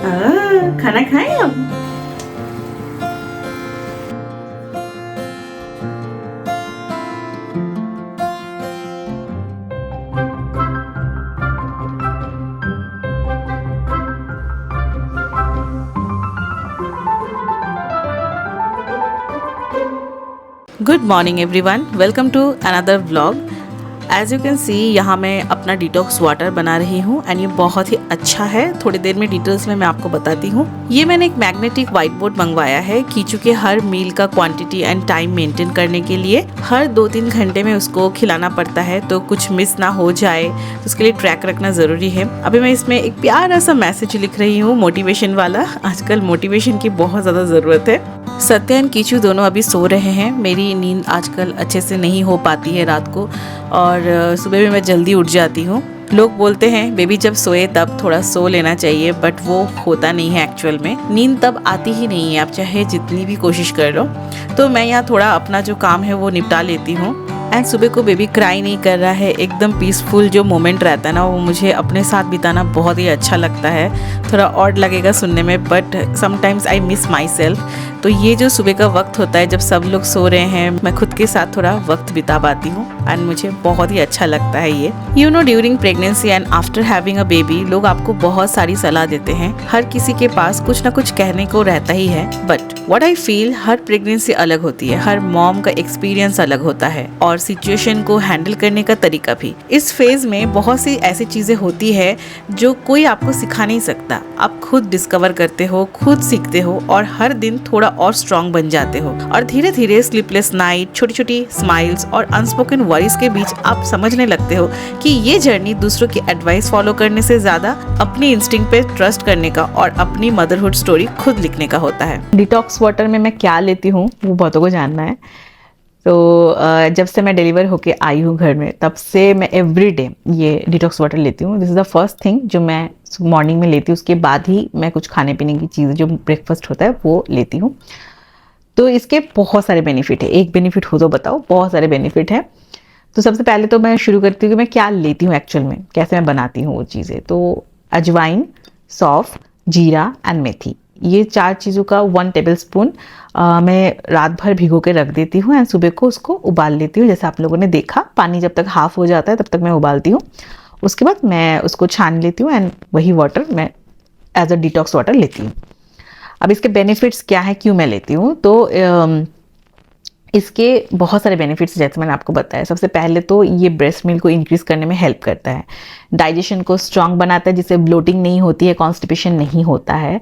खाना खाएं हम। Good morning everyone, welcome to another vlog. As you can see यहाँ मैं अपना डिटॉक्स वाटर बना रही हूँ एंड ये बहुत ही अच्छा है। थोड़ी देर में डिटेल्स में मैं आपको बताती हूँ। ये मैंने एक मैग्नेटिक व्हाइट बोर्ड मंगवाया है कीचू के हर मील का क्वांटिटी एंड टाइम मेंटेन करने के लिए। हर 2-3 घंटे में उसको खिलाना पड़ता है, तो कुछ मिस ना हो जाए तो उसके लिए ट्रैक रखना जरूरी है। अभी मैं इसमें एक प्यारा सा मैसेज लिख रही हूँ, मोटिवेशन वाला। आजकल मोटिवेशन की बहुत ज्यादा जरूरत है। सत्य एंड कीचू दोनों अभी सो रहे हैं। मेरी नींद आजकल अच्छे से नहीं हो पाती है रात को, और सुबह भी मैं जल्दी उठ जाती हूँ। लोग बोलते हैं बेबी जब सोए तब थोड़ा सो लेना चाहिए, बट वो होता नहीं है एक्चुअल में। नींद तब आती ही नहीं है, आप चाहे जितनी भी कोशिश कर लो। तो मैं यहाँ थोड़ा अपना जो काम है वो निपटा लेती हूँ। एंड सुबह को बेबी क्राई नहीं कर रहा है, एकदम पीसफुल जो मोमेंट रहता है ना, वो मुझे अपने साथ बिताना बहुत ही अच्छा लगता है। थोड़ा ऑड लगेगा सुनने में, but sometimes I miss my self. तो ये जो सुबह का वक्त होता है जब सब लोग सो रहे हैं, मैं खुद के साथ थोड़ा वक्त बिता पाती हूँ एंड मुझे बहुत ही अच्छा लगता है ये। You know, during pregnancy and after having a baby लोग आपको बहुत सारी सलाह देते हैं। हर किसी के पास कुछ ना कुछ कहने को रहता ही है, but what I feel, her pregnancy अलग होती है, हर मॉम का एक्सपीरियंस अलग होता है और सिचुएशन को हैंडल करने का तरीका भी। इस फेज में बहुत सी ऐसी चीजें होती है जो कोई आपको सिखा नहीं सकता। आप खुद डिस्कवर करते हो, खुद सीखते हो और हर दिन थोड़ा और स्ट्रॉन्ग बन जाते हो। और धीरे धीरे स्लीपलेस नाइट, छोटी छोटी स्माइल्स और अनस्पोकन वरीज के बीच आप समझने लगते हो कि ये जर्नी दूसरों की एडवाइस फॉलो करने से ज्यादा अपनी इंस्टिंक्ट पे ट्रस्ट करने का और अपनी मदरहुड स्टोरी खुद लिखने का होता है। डिटॉक्स वाटर में मैं क्या लेती हूँ वो बहुतों को जानना है। तो जब से मैं डिलीवर होके आई हूँ घर में, तब से मैं एवरी डे ये डिटॉक्स वाटर लेती हूँ। This is the first thing जो मैं मॉर्निंग में लेती हूँ। उसके बाद ही मैं कुछ खाने पीने की चीज़ें, जो ब्रेकफास्ट होता है, वो लेती हूँ। तो इसके बहुत सारे बेनिफिट है। एक बेनिफिट हो तो बताओ, बहुत सारे बेनिफिट है। तो सबसे पहले तो मैं शुरू करती हूँ कि मैं क्या लेती हूँ एक्चुअल में, कैसे मैं बनाती हूँ वो चीज़ें। तो अजवाइन, सौंफ, जीरा एंड मेथी, ये 4 चीज़ों का 1 टेबल स्पून मैं रात भर भिगो के रख देती हूँ एंड सुबह को उसको उबाल लेती हूँ। जैसे आप लोगों ने देखा, पानी जब तक हाफ हो जाता है तब तक मैं उबालती हूँ। उसके बाद मैं उसको छान लेती हूँ एंड वही वाटर मैं एज अ डिटॉक्स वाटर लेती हूँ। अब इसके बेनिफिट्स क्या है, क्यों मैं लेती हूँ, तो इसके बहुत सारे बेनिफिट्स जैसे मैंने आपको बताया। सबसे पहले तो ये ब्रेस्ट मिल्क को इंक्रीज करने में हेल्प करता है, डाइजेशन को स्ट्रांग बनाता है जिससे ब्लोटिंग नहीं होती है, कॉन्स्टिपेशन नहीं होता है।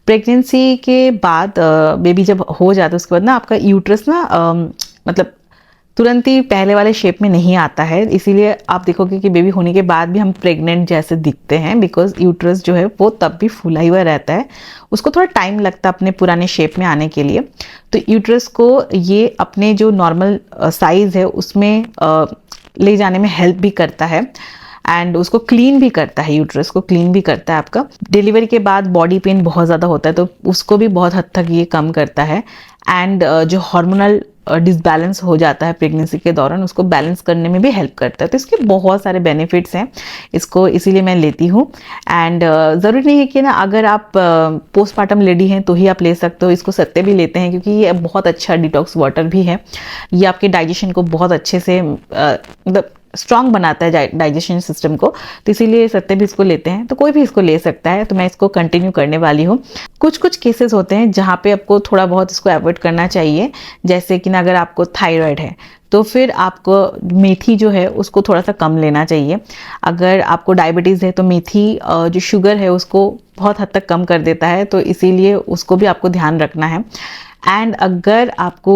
प्रेगनेंसी के बाद बेबी जब हो जाता है उसके बाद ना आपका यूट्रस ना मतलब तुरंत ही पहले वाले शेप में नहीं आता है। इसीलिए आप देखोगे कि बेबी होने के बाद भी हम प्रेग्नेंट जैसे दिखते हैं, बिकॉज यूट्रस जो है वो तब भी फूला हुआ रहता है। उसको थोड़ा टाइम लगता है अपने पुराने शेप में आने के लिए। तो यूट्रस को ये अपने जो नॉर्मल साइज है उसमें ले जाने में हेल्प भी करता है एंड उसको क्लीन भी करता है। यूट्रस को क्लीन भी करता है। आपका डिलीवरी के बाद बॉडी पेन बहुत ज़्यादा होता है, तो उसको भी बहुत हद तक ये कम करता है। एंड जो हार्मोनल डिसबैलेंस हो जाता है प्रेगनेंसी के दौरान, उसको बैलेंस करने में भी हेल्प करता है। तो इसके बहुत सारे बेनिफिट्स हैं, इसको इसीलिए मैं लेती हूँ। एंड ज़रूरी नहीं है कि ना अगर आप पोस्टमार्टम लेडी हैं तो ही आप ले सकते हो। इसको सत्य भी लेते हैं क्योंकि ये बहुत अच्छा डिटॉक्स वाटर भी है। ये आपके डाइजेशन को बहुत अच्छे से मतलब स्ट्रांग बनाता है डाइजेशन सिस्टम को, तो इसीलिए सत्य भी इसको लेते हैं। तो कोई भी इसको ले सकता है, तो मैं इसको कंटिन्यू करने वाली हूँ। कुछ कुछ केसेस होते हैं जहाँ पे आपको थोड़ा बहुत इसको अवॉइड करना चाहिए, जैसे कि ना अगर आपको थायराइड है तो फिर आपको मेथी जो है उसको थोड़ा सा कम लेना चाहिए। अगर आपको डायबिटीज़ है तो मेथी जो शुगर है उसको बहुत हद तक कम कर देता है, तो इसीलिए उसको भी आपको ध्यान रखना है। एंड अगर आपको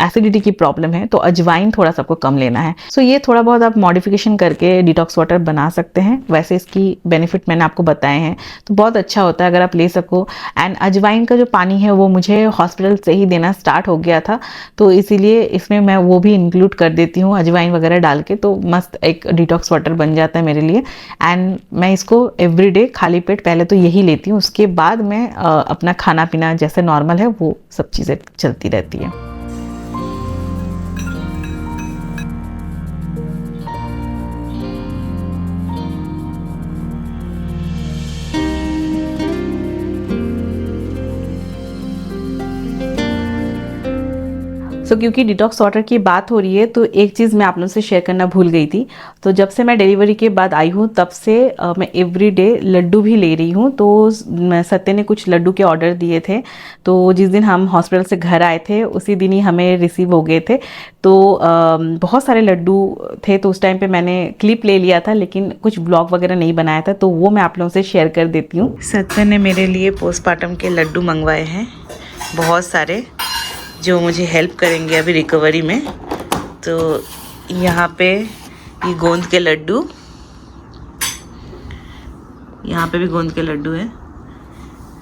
एसिडिटी की प्रॉब्लम है तो अजवाइन थोड़ा सा आपको कम लेना है। सो ये थोड़ा बहुत आप मॉडिफिकेशन करके डिटॉक्स वाटर बना सकते हैं। वैसे इसकी बेनिफिट मैंने आपको बताए हैं, तो बहुत अच्छा होता है अगर आप ले सको। एंड अजवाइन का जो पानी है वो मुझे हॉस्पिटल से ही देना स्टार्ट हो गया था, तो इसीलिए इसमें मैं वो भी इंक्लूड कर देती हूँ, अजवाइन वगैरह डाल के। तो मस्त एक डिटॉक्स वाटर बन जाता है मेरे लिए। एंड मैं इसको एवरी डे खाली पेट पहले तो यही लेती हूँ, उसके बाद मैं अपना खाना पीना जैसे नॉर्मल है वो सब चीज़ें चलती रहती है। क्योंकि डिटॉक्स वाटर की बात हो रही है तो एक चीज़ मैं आप लोगों से शेयर करना भूल गई थी। तो जब से मैं डिलीवरी के बाद आई हूँ तब से मैं एवरी डे लड्डू भी ले रही हूँ। तो सत्य ने कुछ लड्डू के ऑर्डर दिए थे, तो जिस दिन हम हॉस्पिटल से घर आए थे उसी दिन ही हमें रिसीव हो गए थे। तो बहुत सारे लड्डू थे, तो उस टाइम पे मैंने क्लिप ले लिया था लेकिन कुछ ब्लॉग वगैरह नहीं बनाया था, तो वो मैं आप लोगों से शेयर कर देती हूँ। सत्य ने मेरे लिए पोस्टमार्टम के लड्डू मंगवाए हैं बहुत सारे, जो मुझे हेल्प करेंगे अभी रिकवरी में। तो यहाँ पे ये गोंद के लड्डू, यहाँ पे भी गोंद के लड्डू है।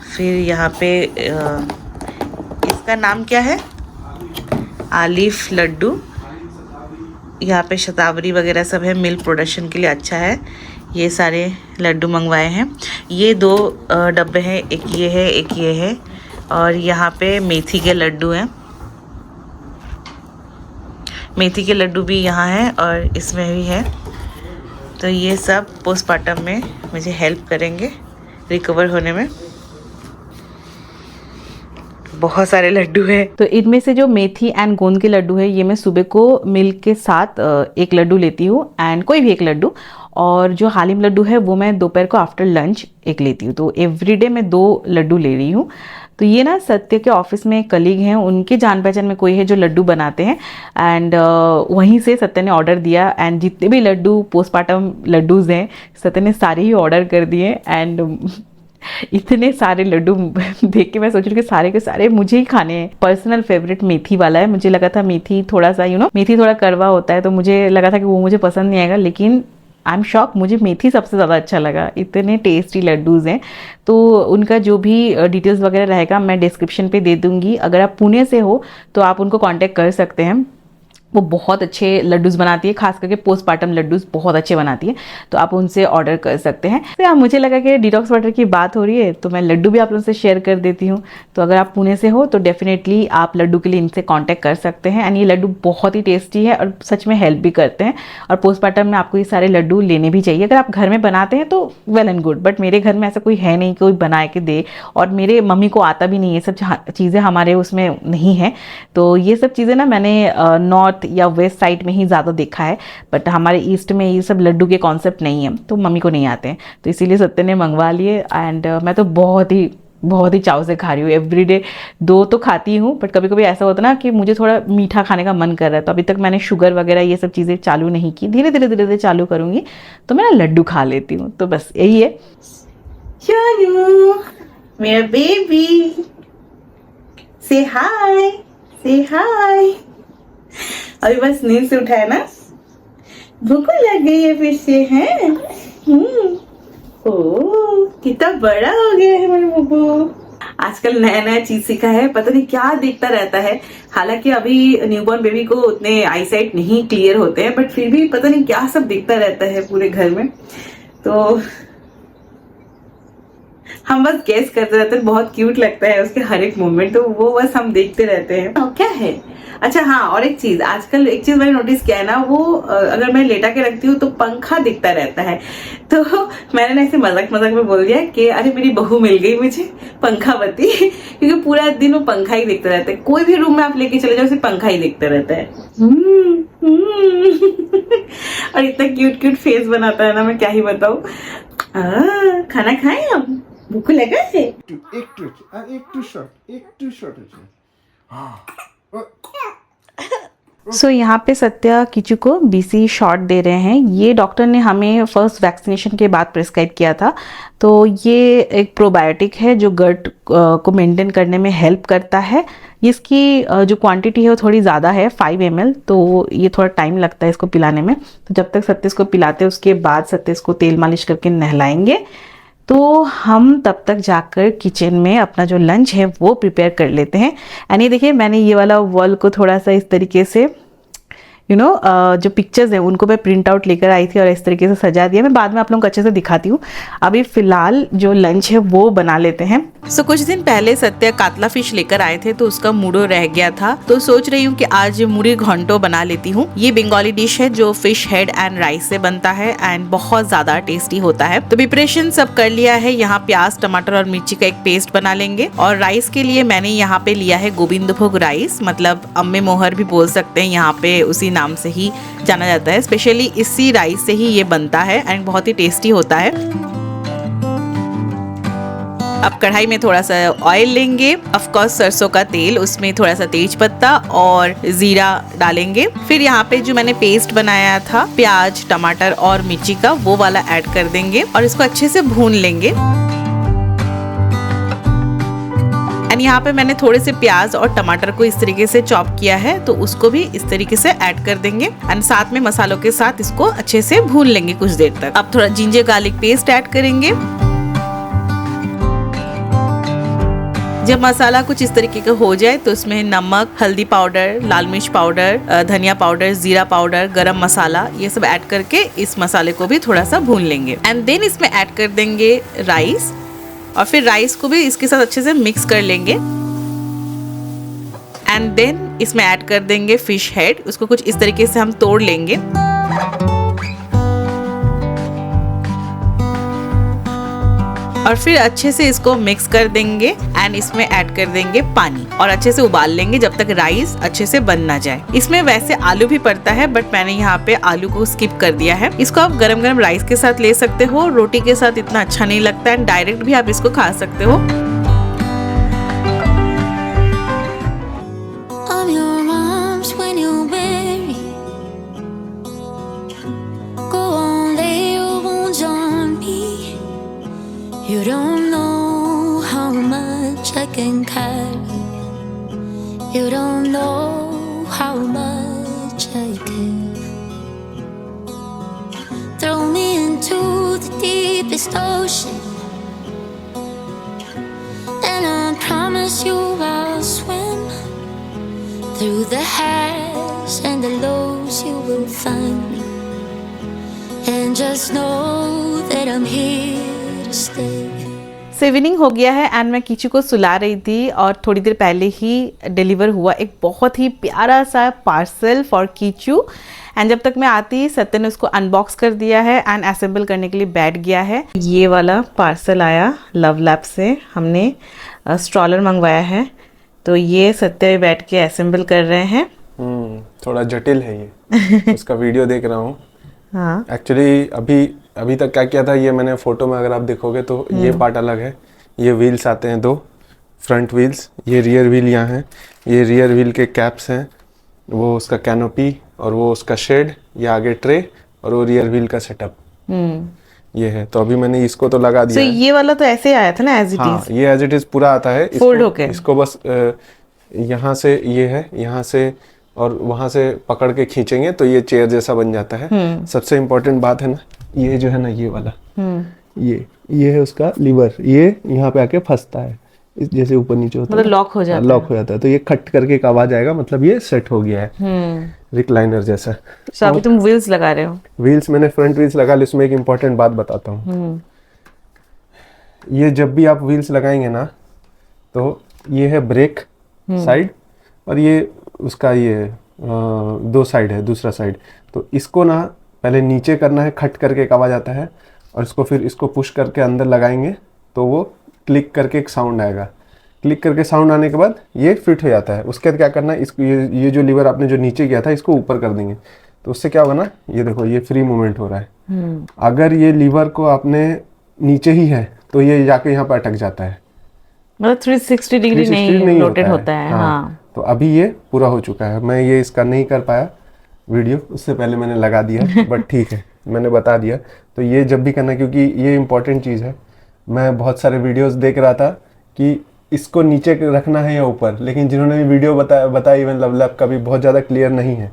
फिर यहाँ पे इसका नाम क्या है, आलिफ लड्डू। यहाँ पे शतावरी वगैरह सब है, मिल्क प्रोडक्शन के लिए अच्छा है। ये सारे लड्डू मंगवाए हैं। ये 2 डब्बे हैं, एक ये है एक ये है। और यहाँ पे मेथी के लड्डू हैं, मेथी के लड्डू भी यहाँ है और इसमें भी है। तो ये सब पोस्टमार्टम में मुझे हेल्प करेंगे रिकवर होने में। बहुत सारे लड्डू है। तो इनमें से जो मेथी एंड गोंद के लड्डू है, ये मैं सुबह को मिल्क के साथ एक लड्डू लेती हूँ, एंड कोई भी एक लड्डू। और जो हालिम लड्डू है वो मैं दोपहर को आफ्टर लंच एक लेती हूँ। तो एवरीडे मैं 2 लड्डू ले रही हूँ। तो ये ना सत्य के ऑफिस में कलीग हैं, उनके जान पहचान में कोई है जो लड्डू बनाते हैं, एंड वहीं से सत्य ने ऑर्डर दिया। एंड जितने भी लड्डू पोस्टमार्टम लड्डूज हैं सत्य ने सारे ही ऑर्डर कर दिए। एंड इतने सारे लड्डू देख के मैं सोच रही हूँ कि सारे के सारे मुझे ही खाने हैं। पर्सनल फेवरेट मेथी वाला है। मुझे लगा था मेथी थोड़ा सा मेथी थोड़ा कड़वा होता है, तो मुझे लगा था कि वो मुझे पसंद नहीं आएगा, लेकिन आई एम शॉक, मुझे मेथी सबसे ज़्यादा अच्छा लगा। इतने टेस्टी लड्डूज़ हैं। तो उनका जो भी डिटेल्स वगैरह रहेगा मैं डिस्क्रिप्शन पे दे दूँगी। अगर आप पुणे से हो तो आप उनको कांटेक्ट कर सकते हैं। वो बहुत अच्छे लड्डूस बनाती है, खास करके पोस्टमार्टम लड्डूस बहुत अच्छे बनाती है, तो आप उनसे ऑर्डर कर सकते हैं। तो यार मुझे लगा कि डिटॉक्स वाटर की बात हो रही है तो मैं लड्डू भी आप लोगों से शेयर कर देती हूँ। तो अगर आप पुणे से हो तो डेफिनेटली आप लड्डू के लिए इनसे कांटेक्ट कर सकते हैं। एंड ये लड्डू बहुत ही टेस्टी है और सच में हेल्प भी करते हैं। और पोस्टमार्टम में आपको ये सारे लड्डू लेने भी चाहिए। अगर आप घर में बनाते हैं तो वेल एंड गुड, बट मेरे घर में ऐसा कोई है नहीं कोई बना के दे, और मेरे मम्मी को आता भी नहीं, ये सब चीज़ें हमारे उसमें नहीं है। तो ये सब चीज़ें ना मैंने नॉर्थ या वेस्ट साइड में ही ज़्यादा देखा है, बट हमारे ईस्ट में ये सब लड्डू के कॉन्सेप्ट नहीं है, तो मम्मी को नहीं आते हैं। तो इसीलिए सत्य ने मंगवा लिए। एंड मैं तो बहुत ही चाव से खा रही हूँ। एवरीडे 2 तो खाती हूँ, बट कभी कभी ऐसा होता ना कि मुझे थोड़ा मीठा खाने का मन कर रहा है, तो अभी तक मैंने शुगर वगैरह ये सब चीज़ें चालू नहीं की। धीरे धीरे चालू करूँगी तो मैं ना लड्डू खा लेती हूँ। तो बस यही है। शानू मेरा बेबी, से हाय, से हाय। अभी बस नींद से उठा है ना, भूख लग गई है फिर से, हैं? ओह कितना बड़ा हो गया है मेरा बब्बू। आजकल नया नया चीज सीखा है, पता नहीं क्या देखता रहता है। हालांकि अभी न्यूबॉर्न बेबी को उतने आईसाइट नहीं क्लियर होते हैं, बट फिर भी पता नहीं क्या सब दिखता रहता है पूरे घर में। तो हम बस गेस करते रहते हैं, बहुत क्यूट लगता है उसके हर एक मोमेंट, तो वो बस हम देखते रहते हैं। तो क्या है, अच्छा हाँ, और एक चीज आजकल एक चीज मैंने नोटिस किया है ना, वो अगर मैं लेटा के रखती हूँ तो पंखा दिखता रहता है। तो मैंने ना ऐसे मजाक में बोल दिया कि अरे मेरी बहू मिल गई मुझे पंखा बत्ती, क्योंकि पूरा दिन वो पंखा ही दिखता रहता है। कोई भी रूम में आप लेके चले जाओ सिर्फ पंखा ही दिखता रहता है। और इतना क्यूट फेस बनाता है ना, मैं क्या ही बताऊं। खाना खाएं हम, भूख लगा है। একটু শর্ট আছে। सो यहाँ पे सत्या किचू को BC शॉट दे रहे हैं। ये डॉक्टर ने हमें फर्स्ट वैक्सीनेशन के बाद प्रिस्क्राइब किया था। तो ये एक प्रोबायोटिक है जो गट को मेंटेन करने में हेल्प करता है। इसकी जो क्वांटिटी है वो थोड़ी ज़्यादा है, 5 ml, तो ये थोड़ा टाइम लगता है इसको पिलाने में। तो जब तक सत्य इसको पिलाते हैं उसके बाद सत्य इसको तेल मालिश करके नहलाएंगे। तो हम तब तक जाकर किचन में अपना जो लंच है वो प्रिपेयर कर लेते हैं। एंड ये देखिए मैंने ये वाला वॉल को थोड़ा सा इस तरीके से जो पिक्चर्स हैं उनको मैं प्रिंट आउट लेकर आई थी और इस तरीके से सजा दिया। मैं बाद में आप लोगों को अच्छे से दिखाती हूँ। अभी फिलहाल जो लंच है वो बना लेते हैं। कुछ दिन पहले सत्य कातला फिश लेकर आए थे, तो उसका मूडो रह गया था, तो सोच रही हूँ कि आज मुड़ी घंटो बना लेती हूँ। ये बंगाली डिश है जो फिश हेड एंड राइस से बनता है एंड बहुत ज्यादा टेस्टी होता है। तो प्रिपरेशन सब कर लिया है। यहाँ प्याज, टमाटर और मिर्ची का एक पेस्ट बना लेंगे। और राइस के लिए मैंने यहाँ पे लिया है गोविंदभोग राइस, मतलब अम्मे मोहर भी बोल सकते हैं, यहाँ पे उसी नाम से ही जाना जाता है। स्पेशली इसी राइस से ही ये बनता है एंड बहुत ही टेस्टी होता है। अब कढ़ाई में थोड़ा सा ऑयल लेंगे, ऑफ कोर्स सरसों का तेल, उसमें थोड़ा सा तेज पत्ता और जीरा डालेंगे। फिर यहाँ पे जो मैंने पेस्ट बनाया था प्याज, टमाटर और मिर्ची का, वो वाला ऐड कर देंगे और इसको अच्छे से भून लेंगे। एंड यहाँ पे मैंने थोड़े से प्याज और टमाटर को इस तरीके से चॉप किया है, तो उसको भी इस तरीके से ऐड कर देंगे एंड साथ में मसालों के साथ इसको अच्छे से भून लेंगे कुछ देर तक। अब थोड़ा जिंजर गार्लिक पेस्ट ऐड करेंगे। जब मसाला कुछ इस तरीके का हो जाए तो इसमें नमक, हल्दी पाउडर, लाल मिर्च पाउडर, धनिया पाउडर, जीरा पाउडर, गरम मसाला, ये सब ऐड करके इस मसाले को भी थोड़ा सा भून लेंगे। एंड देन इसमें ऐड कर देंगे राइस और फिर राइस को भी इसके साथ अच्छे से मिक्स कर लेंगे। एंड देन इसमें ऐड कर देंगे फिश हेड, उसको कुछ इस तरीके से हम तोड़ लेंगे। और फिर अच्छे से इसको मिक्स कर देंगे एंड इसमें ऐड कर देंगे पानी और अच्छे से उबाल लेंगे जब तक राइस अच्छे से बन ना जाए। इसमें वैसे आलू भी पड़ता है, बट मैंने यहाँ पे आलू को स्किप कर दिया है। इसको आप गरम गरम राइस के साथ ले सकते हो, रोटी के साथ इतना अच्छा नहीं लगता है, डायरेक्ट भी आप इसको खा सकते हो। You don't know how much I can carry. You don't know how much I care. Throw me into the deepest ocean, and I promise you I'll swim through the highs and the lows. You will find me, and just know that I'm here. Evening हो गया है and मैं कीचू को सुला रही थी और थोड़ी देर पहले ही डिलीवर हुआ एक बहुत ही प्यारा सा पार्सल फॉर कीचू। एंड जब तक मैं आती सत्य ने उसको अनबॉक्स कर दिया है एंड असेंबल करने के लिए बैठ गया है। ये वाला पार्सल आया लव लैब से, हमने स्ट्रॉलर मंगवाया है, तो ये सत्य बैठ के असेंबल कर रहे हैं। थोड़ा जटिल है ये उसका वीडियो देख रहा हूँ। हाँ एक्चुअली अभी तक क्या किया था, ये मैंने फोटो में अगर आप देखोगे तो ये पार्ट अलग है। ये व्हील्स आते हैं 2 फ्रंट व्हील्स, ये रियर व्हील यहाँ है, ये रियर व्हील के कैप्स हैं, वो उसका कैनोपी और वो उसका शेड, ये आगे ट्रे और वो रियर व्हील का सेटअप ये है। तो अभी मैंने इसको तो लगा दिया। ये वाला तो ऐसे आया था ना एज इट इज? ये एज इट इज पूरा आता है। इसको बस यहाँ से ये है, यहाँ से और वहां से पकड़ के खींचेंगे तो ये चेयर जैसा बन जाता है। सबसे इम्पोर्टेंट बात है ना, ये जो है ना ये वाला, ये है उसका लीवर, ये यहाँ पे आके फंसता है, इस जैसे ऊपर नीचे होता है, मतलब लॉक हो जाता है। तो ये खट करके एक आवाज आएगा, मतलब ये सेट हो गया है रिक्लाइनर जैसा। अभी तुम व्हील्स लगा रहे हो? व्हील्स मैंने फ्रंट व्हील्स लगा ली। उसमें एक इम्पोर्टेंट बात बताता हूँ, ये जब भी आप व्हील्स लगाएंगे ना, तो ये है ब्रेक साइड और ये उसका ये 2 साइड है, दूसरा साइड। तो इसको ना पहले नीचे करना है, खट करके एक आवाज आता है, और इसको फिर इसको पुश करके अंदर लगाएंगे तो वो क्लिक करके एक साउंड आएगा। क्लिक करके साउंड आने के बाद ये फिट हो जाता है। उसके बाद क्या करना है, इसको ये जो लीवर आपने जो नीचे किया था इसको ऊपर कर देंगे, तो उससे क्या होगा ना, ये देखो ये फ्री मूवमेंट हो रहा है। अगर ये लीवर को आपने नीचे ही है तो ये जाके यहाँ पर अटक जाता है, मतलब 360 डिग्री नहीं रोटेट होता है। हाँ। तो अभी ये पूरा हो चुका है। मैं ये इसका नहीं कर पाया वीडियो, उससे पहले मैंने लगा दिया, बट ठीक है मैंने बता दिया। तो ये जब भी करना, क्योंकि ये इम्पोर्टेंट चीज़ है। मैं बहुत सारे वीडियोस देख रहा था कि इसको नीचे रखना है या ऊपर, लेकिन जिन्होंने भी वीडियो बताया इवन लव लैब का भी बहुत ज़्यादा क्लियर नहीं है,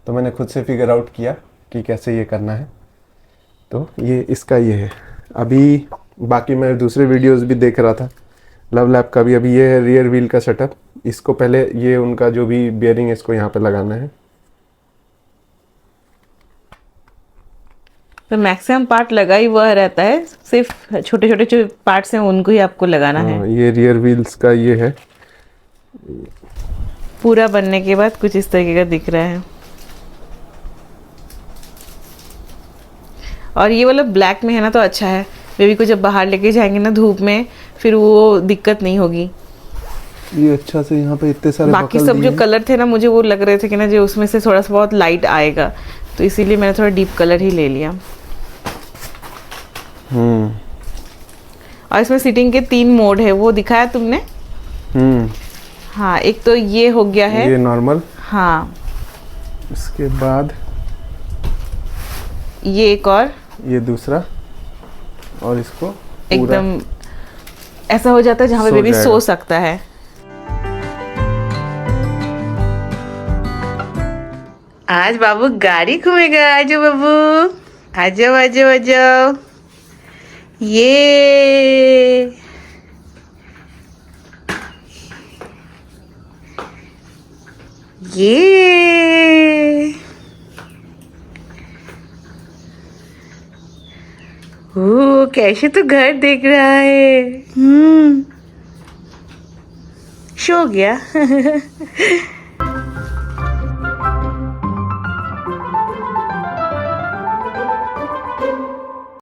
तो मैंने खुद से फिगर आउट किया कि कैसे ये करना है। तो ये इसका ये है। अभी बाकी मैं दूसरे वीडियोज़ भी देख रहा था लव लैब का भी। अभी ये है रियर व्हील का सेटअप। इसको पहले ये उनका जो भी बियरिंग है इसको यहाँ पे लगाना है। तो मैक्सिमम पार्ट लगा ही वह रहता है, सिर्फ छोटे छोटे जो पार्ट्स हैं उनको ही आपको लगाना है। ये रियर व्हील्स का ये है। पूरा बनने के बाद कुछ इस तरीके का दिख रहा है। और ये वाला ब्लैक में है ना तो अच्छा है, बेबी को जब बाहर लेके जाएंगे ना धूप में, फिर वो दिक्कत नहीं होगी। ये अच्छा से यहाँ पे इतने सारे बाकी बकल सब दिए जो हैं। कलर थे ना मुझे वो लग रहे थे कि ना जो उसमें से थोड़ा सा बहुत लाइट आएगा, तो इसीलिए मैंने थोड़ा डीप कलर ही ले लिया। और इसमें सीटिंग के 3 मोड है, वो दिखाया तुमने? हाँ, एक तो ये हो गया है, ये नॉर्मल। हाँ, इसके बाद ये एक और ये दूसरा, और इसको पूरा एकदम ऐसा हो जाता है जहाँ पे सो बेबी जाएगा। सो सकता है। आज बाबू गाड़ी घूमेगा, आजो बाबू, आजो आजो आजो। ये ओ, कैसे तो घर देख रहा है। सो गया।